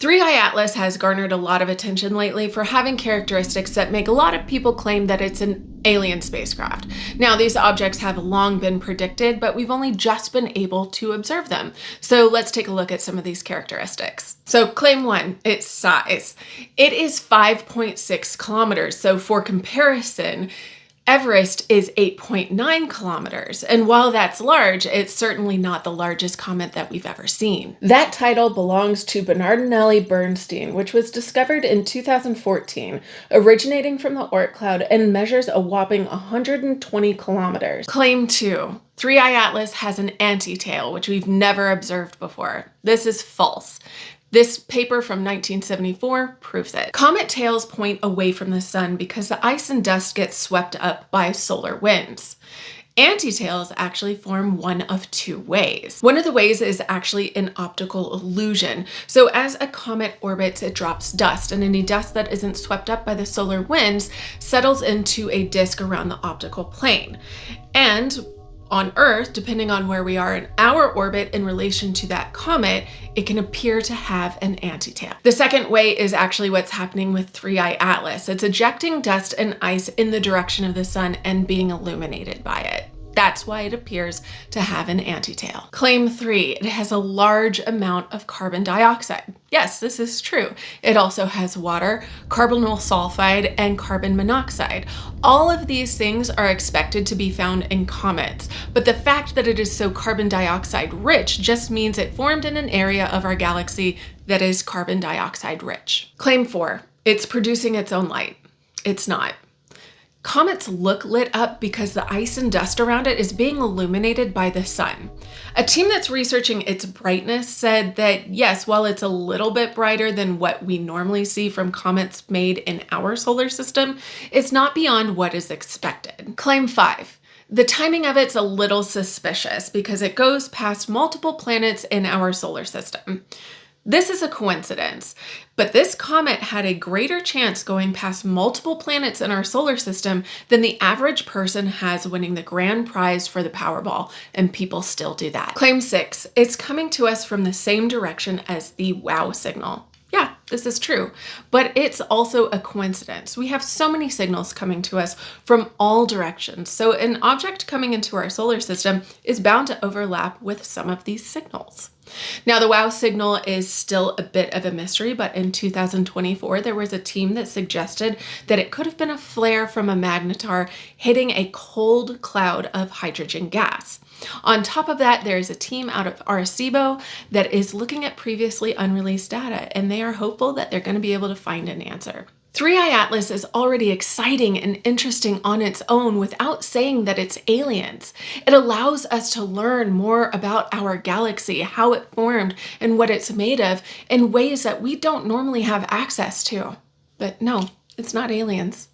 3i Atlas has garnered a lot of attention lately for having characteristics that make a lot of people claim that it's an alien spacecraft. Now, these objects have long been predicted, but we've only just been able to observe them. So let's take a look at some of these characteristics. So claim one, its size. It is 5.6 kilometers. So for comparison, Everest is 8.9 kilometers, and while that's large, it's certainly not the largest comet that we've ever seen. That title belongs to Bernardinelli Bernstein, which was discovered in 2014, originating from the Oort cloud and measures a whopping 120 kilometers. Claim 2. 3i Atlas has an anti-tail, which we've never observed before. This is false. This paper from 1974 proves it. Comet tails point away from the sun because the ice and dust get swept up by solar winds. Anti-tails actually form one of two ways. One of the ways is actually an optical illusion. So as a comet orbits, it drops dust, and any dust that isn't swept up by the solar winds settles into a disk around the optical plane. And on Earth, depending on where we are in our orbit in relation to that comet, it can appear to have an anti-tail. The second way is actually what's happening with 3i Atlas. It's ejecting dust and ice in the direction of the sun and being illuminated by it. That's why it appears to have an anti-tail. Claim 3, it has a large amount of carbon dioxide. Yes, this is true. It also has water, carbonyl sulfide, and carbon monoxide. All of these things are expected to be found in comets, but the fact that it is so carbon dioxide rich just means it formed in an area of our galaxy that is carbon dioxide rich. Claim 4, it's producing its own light. It's not. Comets look lit up because the ice and dust around it is being illuminated by the sun. A team that's researching its brightness said that yes, while it's a little bit brighter than what we normally see from comets made in our solar system, it's not beyond what is expected. Claim 5. The timing of it's a little suspicious because it goes past multiple planets in our solar system. This is a coincidence, but this comet had a greater chance going past multiple planets in our solar system than the average person has winning the grand prize for the Powerball, and people still do that. Claim 6, it's coming to us from the same direction as the WOW signal. Yeah, this is true, but it's also a coincidence. We have so many signals coming to us from all directions, so an object coming into our solar system is bound to overlap with some of these signals. Now, the WOW signal is still a bit of a mystery, but in 2024, there was a team that suggested that it could have been a flare from a magnetar hitting a cold cloud of hydrogen gas. On top of that, there is a team out of Arecibo that is looking at previously unreleased data, and they are hopeful that they're going to be able to find an answer. 3i Atlas is already exciting and interesting on its own without saying that it's aliens. It allows us to learn more about our galaxy, how it formed, and what it's made of in ways that we don't normally have access to. But no, it's not aliens.